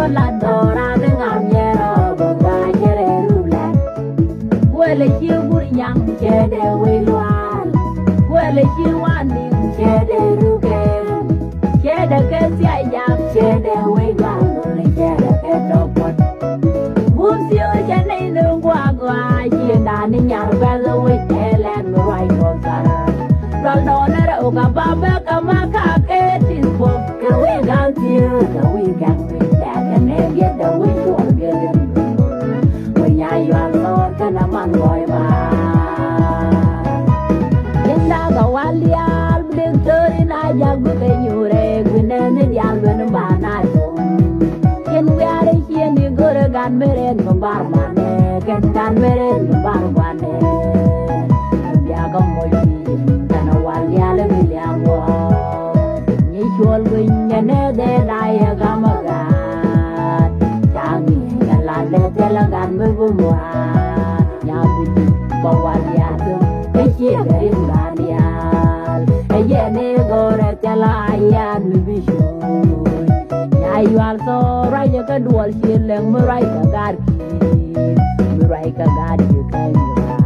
la dora de ngamiero boga jere rula wele chi guryang chede wilwal wele chi wani chede ruge chede ke sia yam chede wilwal le chede ke topot busio chene nungwa gwa jinda ni nyar belo we telen right gozara rol donera uga baba kama ka ke tisbo ke we gantiu ke we gantiu get the way to get it. When you are not gonna man boy, in the Walia, the third in a young Benure, when the Yalvan Banato. In we are here, you go to God married from Barmane, get done married from Barmane. Yagomoy, and a Walia, William Wall. You will win another Diagamaga. Telangan berbuah, yang itu bawa dia tu, kecil dari Banial, ni goreng telayan bisu, nyayu also raya kedua silang merai kagarki, merai kagarki kengra,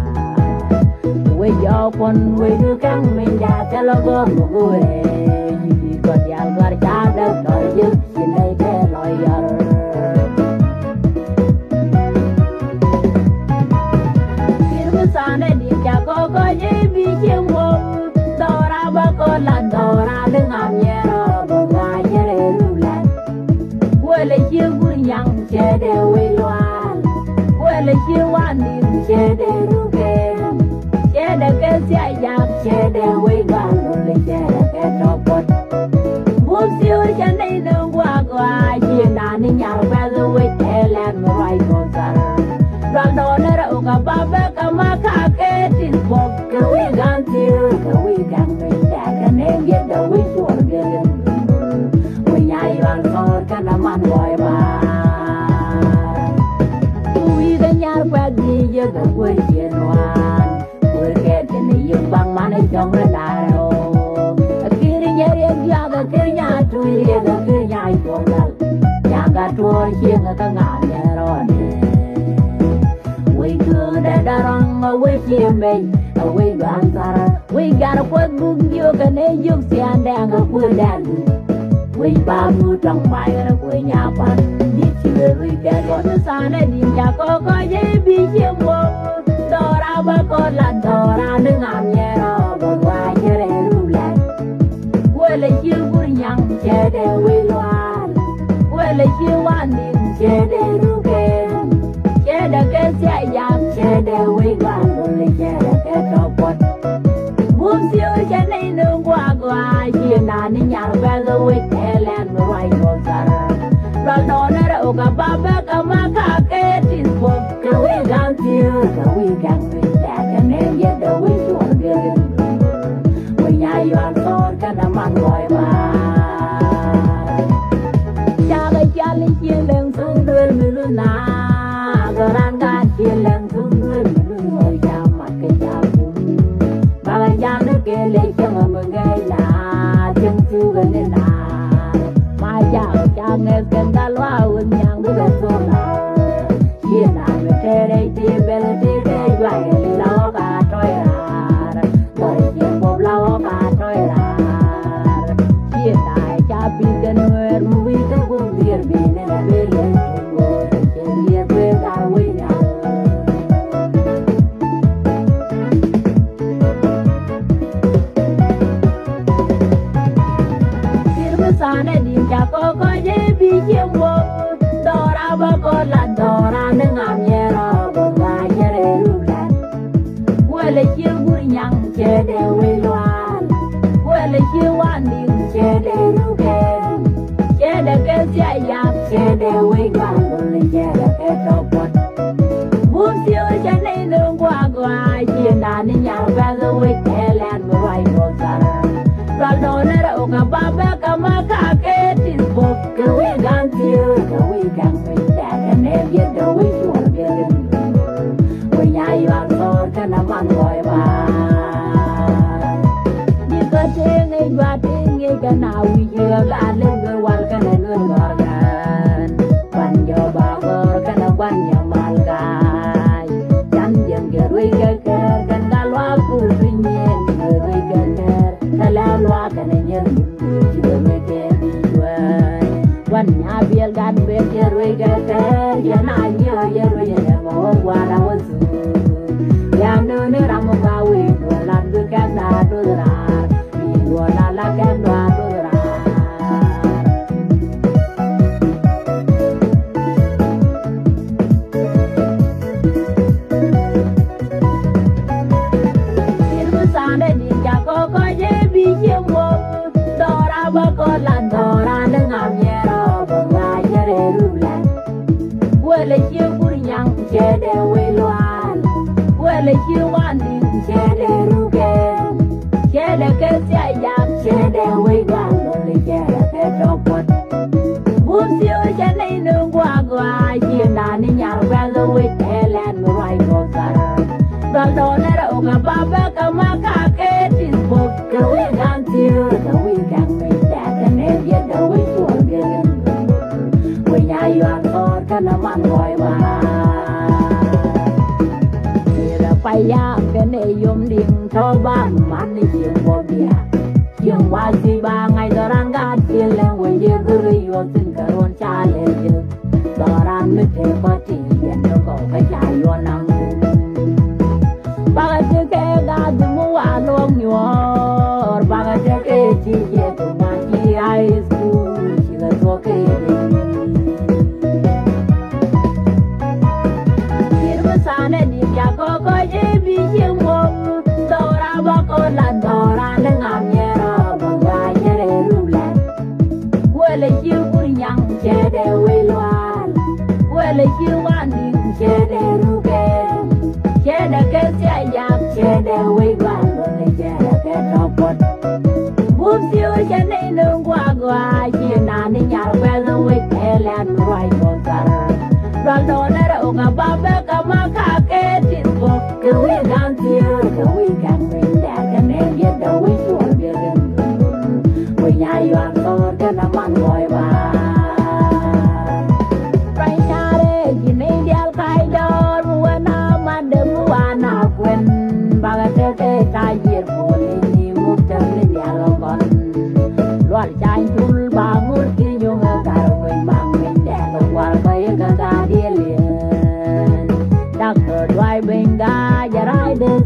we jauh pun we dukang menjadi telagor mugure, jadi kau dial garcada toyuk sinai ke lawyer. Sana di jago goje bikin wong dora bakola dora dengan nyero bunga jere rulan wale jigur yang cede wilwal wale jiwani cede rugen cede ke siap cede wigal le cede ke topot busio jane nungwa gwa jina ni nyar belo we telen right gozar Randonera uga baba kama kake tisbo ke we gantiu ke we gantiu daga ne get the we short gelin we nyai ran kor kana man boy ba we ga nyar pagi ye ga we yenwan we get ni yung bang mane jong ra daro akiri nyari ya ga kirnya tu ye ga kirnya jong dal ya ga tu ye ga nganya ron we good at darang we chimay we bansara we got a quad book you can you see and dang a good dad we bamu tong bai ra we nyapan di chile we get what the sun and in jako ko ye bi chimo dora ba ko la dora dengan yero ba wa yere rula we le chigur nyang chede we loan we le chiwani chede rugen chede ke siap chede we ganole chede ke topot busio chene nungwa gwa jina ni nyar belo we telen right gozar rol donera uga baba kama ka ke tisbo ke we gantiu ke we gantiu daga ne ye the we short gelin we nyai wan sor kana man boy ba jaga jalin chileng sung dul miluna Garanga chilang sundur mulur jamak kejapun Bagajang kele jang mengai na jang sugan na Majau jang skandal waun yang bersona Siena metere tibel tibel jual lau ka toirar Toy jeng bob lau ka toirar Siena capi kenuer mubi tegum biar bine na bele Sana di jako ko je bi jemo dora ba ko la dora dengan nyero bunga jere rulan wale jigur yang cede wilwan wale jiwani cede rugen cede ke siap cede wigal le cede ke topot busio jane nungwa gwa jina ni nyar belo we telen right gozar Randonera uga baba kama kake tisbo ke we gantiu ke we gantiu daga ne get the we short gelin we nyai wan sor kana man boy ba di kate ngai gwa te ngai kana wi je la le gor wal kana nur gorgan can you to the wicked one Abiel got big regard and I knew you never what I was Yano Ramawi will not look at that to the art you will not like and run to the you want to share the rugen, share the Kasiam, share the way one, only share a pet of what. Who's you, Jenny, no guagua, you not in your weather with Ellen, right for her. The donor of a baba, Kamaka, is book, the way down to the way can make that and then get the way to a billion. When you are thought, can a man boy, ya cái này yếm điện cho ba man đi chiều vô bia chiều qua si ba ngày đó ran gạt chiều lên quay về gửi vô xin cả rôn cha lên chiều đó ran mới thấy có tiền nó có cái trái vô năng ba cái chiếc cái gạt từ mua hoa luôn nhọ ba cái chiếc cái chi về tụi mà chi ai school chỉ là số cái you want to share the rugen, share the Kasiam, share the way one, only share the pet of what. Who's you, Jenny, no guagua, you not in your weather with Ellen, right for her. Raldona, Oga, Baba, Kamaka, is book, the way down here, the way can bring that and then get the way to a building. When you are so, then a man boy.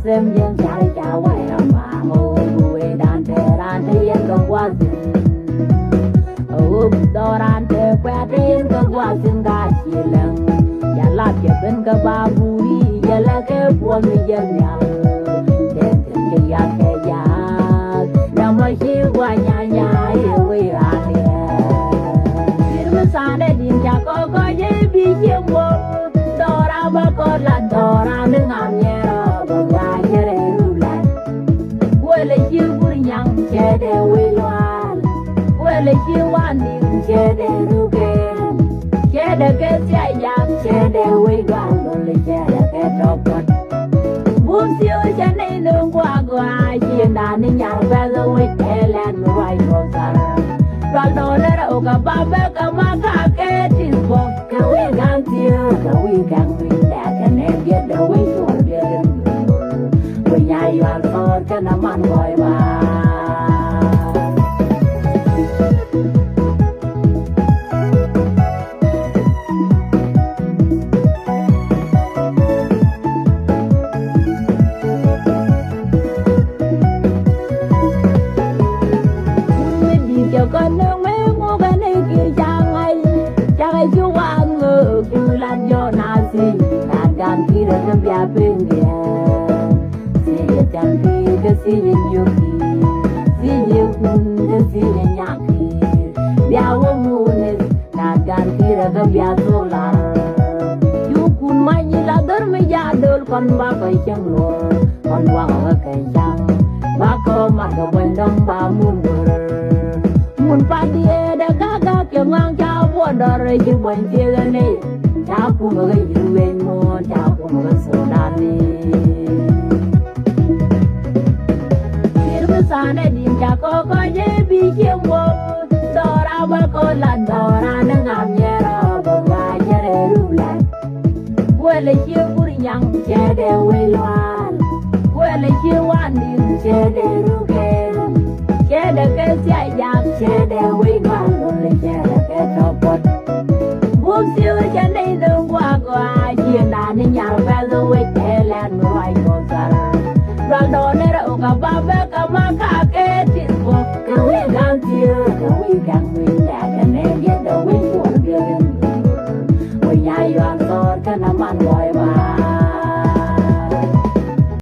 Xem dân chạy chào quay mà ngồi vui đàn thế yên có qua rừng đo đàn thế quẹ yên có qua rừng gà chỉ lần nhà lạp chế bên cơ ba bùi nhà là cái buồn người dân nhà đến từng cái nhà nhà mà chỉ qua nhà yêu với anh đi mà xa để đi nhà có dễ bị chiếm buồn đo ra ba con là đo ra nước ngàm nhẹ share the way one, well if you want to share the rugen, share the Kasiam, share the way one, only share the pet of what. Who's you, Jenny, no guagua, you not in your weather with Ellen, right for her. Raldona, Oga, Baba, Kamaka, is book, the way down here, the way can bring that and then get the way to a building. When you are thought, can a man boy, con nước mấy mua cái này kia chẳng ai chú ăn ngựa chú lan do na si đàn gan kia đã làm bia bên kia si chẳng kia cái si nhiều kia si nhiều cái si nhạc kia bia uống muôn đàn gan kia đã làm bia số la chú kun mai như là đỡ mấy gia đỡ con ba cái chẳng luôn con quăng ở cái chẳng ba có mặt ở bên đông ba muôn Mun pati ada kakak yang ngangkau bodor jubain tiada capu magai jubain mo capu magai sodani. Kirbesane dim cako koje bikin wo dora bakolan dora nengamnya robo ngajare rulan. Wale yang cede weluan, wale dim cede rugen, cede ke do nera uga babe kama ka ke tisbo. Kawi gantiyo, kawi gangwi, daga negi